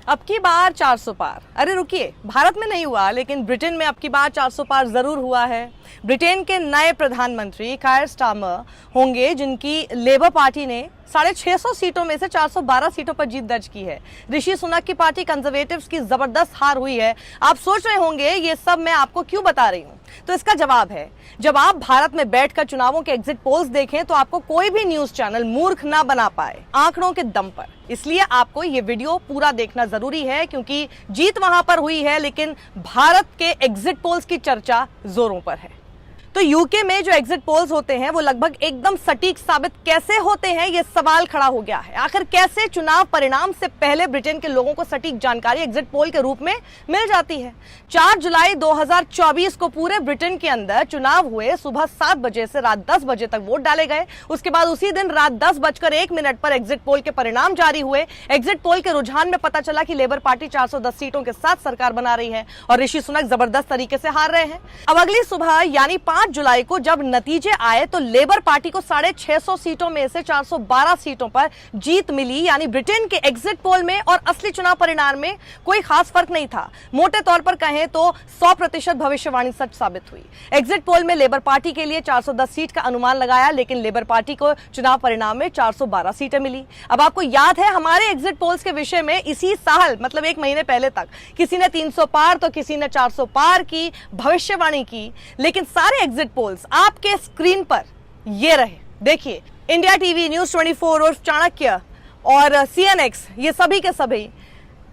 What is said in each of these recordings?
अब की बार 400 पार। अरे रुकिए, भारत में नहीं हुआ लेकिन ब्रिटेन में अब की बार 400 पार जरूर हुआ है। ब्रिटेन के नए प्रधानमंत्री कायर स्टारमर होंगे, जिनकी लेबर पार्टी ने 650 सीटों में से 412 सीटों पर जीत दर्ज की है। ऋषि सुनक की पार्टी कंजर्वेटिव्स की जबरदस्त हार हुई है। आप सोच रहे होंगे ये सब मैं आपको क्यों बता रही हूँ, तो इसका जवाब है, जब आप भारत में बैठकर चुनावों के एग्जिट पोल्स देखें तो आपको कोई भी न्यूज चैनल मूर्ख ना बना पाए आंकड़ों के दम पर। इसलिए आपको ये वीडियो पूरा देखना जरूरी है, क्योंकि जीत वहां पर हुई है लेकिन भारत के एग्जिट पोल्स की चर्चा जोरों पर है। तो यूके में जो एग्जिट पोल्स होते हैं वो लगभग एकदम सटीक साबित कैसे होते हैं, ये सवाल खड़ा हो गया है। आखिर कैसे चुनाव परिणाम से पहले ब्रिटेन के लोगों को सटीक जानकारी एग्जिट पोल के रूप में मिल जाती है। 4 जुलाई 2024 को पूरे ब्रिटेन के अंदर चुनाव हुए। सुबह 7 बजे से रात 10 बजे तक वोट डाले गए। उसके बाद उसी दिन रात 10:01 पर एग्जिट पोल के परिणाम जारी हुए। एग्जिट पोल के रुझान में पता चला कि लेबर पार्टी 410 सीटों के साथ सरकार बना रही है और ऋषि सुनक जबरदस्त तरीके से हार रहे हैं। अब अगली सुबह यानी 5 जुलाई को जब नतीजे आए तो लेबर पार्टी को 650 सीटों में से 412 सीटों पर जीत मिली। यानी ब्रिटेन के एग्जिट पोल में और असली चुनाव परिणाम में कोई खास फर्क नहीं था। मोटे तौर पर कहें तो 100% भविष्यवाणी सच साबित हुई। एग्जिट पोल में लेबर पार्टी के लिए 410 सीट का अनुमान लगाया, लेकिन लेबर पार्टी को चुनाव परिणाम में 412 सीटें मिली। अब आपको याद है हमारे एग्जिट पोल्स के विषय में इसी साल मतलब 1 महीने पहले तक किसी ने 300 पार तो किसी ने 400 पार की भविष्यवाणी की, लेकिन सारे एग्जिट पोल्स आपके स्क्रीन पर ये रहे। देखिए, इंडिया टीवी, न्यूज 24 और चाणक्य और CNX ये सभी के सभी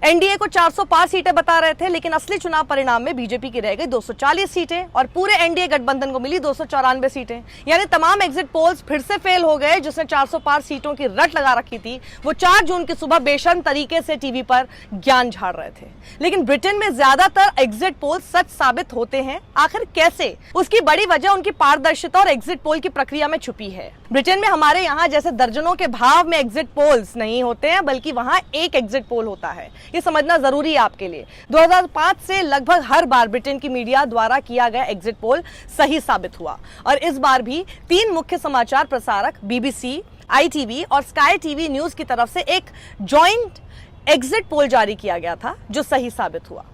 एनडीए को 400 पार सीटें बता रहे थे, लेकिन असली चुनाव परिणाम में बीजेपी की रह गई 240 सीटें और पूरे एनडीए गठबंधन को मिली 294 सीटें। यानी तमाम एग्जिट पोल्स फिर से फेल हो गए। जिसने 400 पार सीटों की रट लगा रखी थी वो 4 जून की सुबह बेशर्म तरीके से टीवी पर ज्ञान झाड़ रहे थे। लेकिन ब्रिटेन में ज्यादातर एग्जिट पोल सच साबित होते हैं। आखिर कैसे? उसकी बड़ी वजह उनकी पारदर्शिता और एग्जिट पोल की प्रक्रिया में छुपी है। ब्रिटेन में हमारे यहाँ जैसे दर्जनों के भाव में एग्जिट पोल्स नहीं होते हैं, बल्कि वहां एक एग्जिट पोल होता है। ये समझना जरूरी है आपके लिए। 2005 से लगभग हर बार ब्रिटेन की मीडिया द्वारा किया गया एग्जिट पोल सही साबित हुआ और इस बार भी 3 मुख्य समाचार प्रसारक BBC, ITV और स्काई टीवी न्यूज की तरफ से एक जॉइंट एग्जिट पोल जारी किया गया था जो सही साबित हुआ।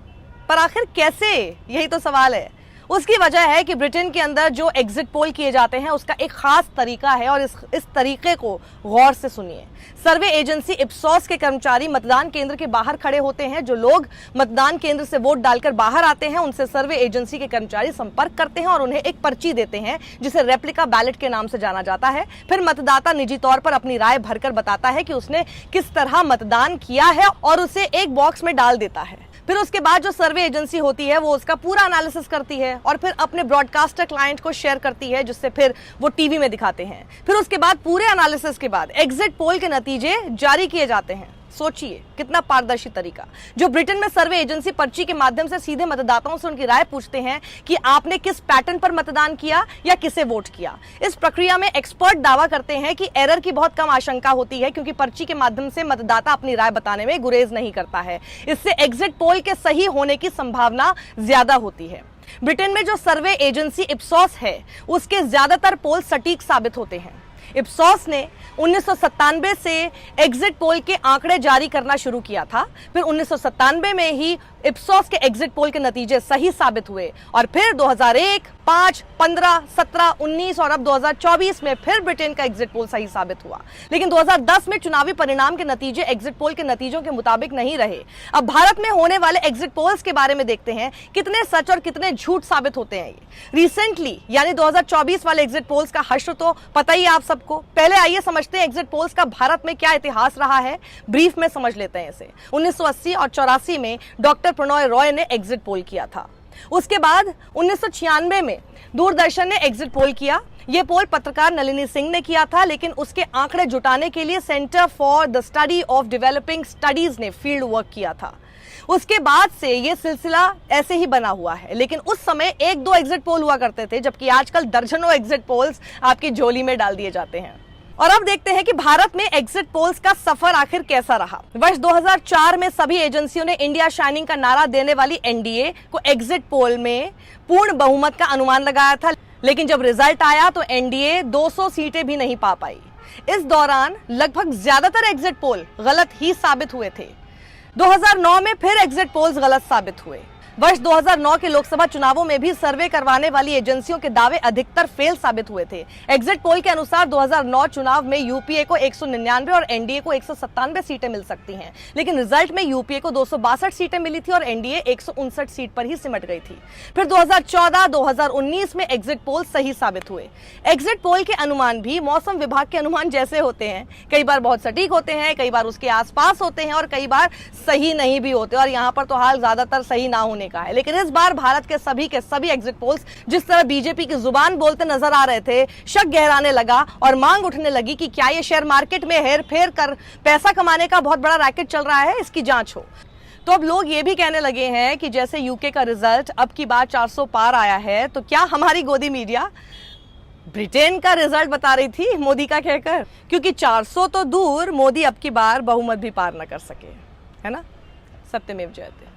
पर आखिर कैसे, यही तो सवाल है। उसकी वजह है कि ब्रिटेन के अंदर जो एग्जिट पोल किए जाते हैं उसका एक खास तरीका है और इस तरीके को गौर से सुनिए। सर्वे एजेंसी इप्सॉस के कर्मचारी मतदान केंद्र के बाहर खड़े होते हैं। जो लोग मतदान केंद्र से वोट डालकर बाहर आते हैं उनसे सर्वे एजेंसी के कर्मचारी संपर्क करते हैं और उन्हें एक पर्ची देते हैं जिसे रेप्लिका बैलेट के नाम से जाना जाता है। फिर मतदाता निजी तौर पर अपनी राय भरकर बताता है कि उसने किस तरह मतदान किया है और उसे एक बॉक्स में डाल देता है। फिर उसके बाद जो सर्वे एजेंसी होती है वो उसका पूरा एनालिसिस करती है और फिर अपने ब्रॉडकास्टर क्लाइंट को शेयर करती है, जिससे फिर वो टीवी में दिखाते हैं। फिर उसके बाद पूरे एनालिसिस के बाद एग्जिट पोल के नतीजे जारी किए जाते हैं। सोचिए कितना पारदर्शी तरीका। जो ब्रिटेन में सर्वे एजेंसी पर्ची के माध्यम से सीधे मतदाताओं से उनकी राय पूछते हैं कि आपने किस पैटर्न पर मतदान किया या किसे वोट किया। इस प्रक्रिया में एक्सपर्ट दावा करते हैं कि एरर की बहुत कम आशंका होती है, क्योंकि पर्ची के माध्यम से मतदाता अपनी राय बताने में गुरेज नहीं करता है। इससे एग्जिट पोल के सही होने की संभावना ज्यादा होती है। ब्रिटेन में जो सर्वे एजेंसी इप्सॉस है उसके ज्यादातर पोल सटीक साबित होते हैं। इप्सॉस ने 1997 से एग्जिट पोल के आंकड़े जारी करना शुरू किया था। फिर 1997 में ही इप्सॉस के एग्जिट पोल के नतीजे सही साबित हुए और फिर 2001, 5, 15, 17, 19 और अब 2024 में फिर ब्रिटेन का एग्जिट पोल सही साबित हुआ। लेकिन 2010 में चुनावी परिणाम के नतीजे एग्जिट पोल के नतीजों के मुताबिक नहीं रहे। अब भारत में होने वाले एग्जिट पोल्स के बारे में देखते हैं कितने सच और कितने झूठ साबित होते हैं ये। रिसेंटली यानी 2024 वाले एग्जिट पोल्स का हश्र तो पता ही आप सबको। पहले आइए समझते हैं एग्जिट पोल्स का भारत में क्या इतिहास रहा है। ब्रीफ में समझ लेते हैं इसे। 1980 और 84 में डॉक्टर प्रणॉय रॉय ने एग्जिट पोल किया था। उसके बाद 1996 में दूरदर्शन ने एग्जिट पोल किया। यह पोल पत्रकार नलिनी सिंह ने किया था, लेकिन उसके आंकड़े जुटाने के लिए centre for the study of developing studies ने फील्ड वर्क किया था। उसके बाद से यह सिलसिला ऐसे ही बना हुआ है, लेकिन उस समय 1-2 एग्जिट पोल हुआ करते थे, जबकि आजकल दर्जनों एग्जिट पोल्स आपकी झोली में डाल दिए जाते हैं। और अब देखते हैं कि भारत में एग्जिट पोल्स का सफर आखिर कैसा रहा। वर्ष 2004 में सभी एजेंसियों ने इंडिया शाइनिंग का नारा देने वाली एनडीए को एग्जिट पोल में पूर्ण बहुमत का अनुमान लगाया था, लेकिन जब रिजल्ट आया तो एनडीए 200 सीटें भी नहीं पा पाई। इस दौरान लगभग ज्यादातर एग्जिट पोल गलत ही साबित हुए थे। 2009 में फिर एग्जिट पोल्स गलत साबित हुए। वर्ष 2009 के लोकसभा चुनावों में भी सर्वे करवाने वाली एजेंसियों के दावे अधिकतर फेल साबित हुए थे। एग्जिट पोल के अनुसार 2009 चुनाव में यूपीए को 199 और एनडीए को 197 सीटें मिल सकती हैं, लेकिन रिजल्ट में यूपीए को 262 सीटें मिली थी और एनडीए 159 सीट पर ही सिमट गई थी। फिर 2014-2019 में एग्जिट पोल सही साबित हुए। एग्जिट पोल के अनुमान भी मौसम विभाग के अनुमान जैसे होते हैं, कई बार बहुत सटीक होते हैं, कई बार उसके आसपास होते हैं और कई बार सही नहीं भी होते, और यहाँ पर तो हाल ज्यादातर सही ना होने का है। लेकिन इस बार भारत के सभी एग्जिट पोल्स जिस तरह बीजेपी की जुबान बोलते नजर आ रहे थे, शक गहराने लगा और मांग उठने लगी कि क्या ये शेयर मार्केट में हेरफेर कर पैसा कमाने का बहुत बड़ा रैकेट चल रहा है, इसकी जांच हो। तो अब लोग ये भी कहने लगे हैं कि जैसे यूके का रिजल्ट अब की बार 400 पार आया है, तो क्या हमारी गोदी मीडिया ब्रिटेन का रिजल्ट बता रही थी मोदी का कहकर, क्योंकि 400 तो दूर मोदी अब की बार बहुमत भी पार न कर सके, है ना। सत्यमेव जयते।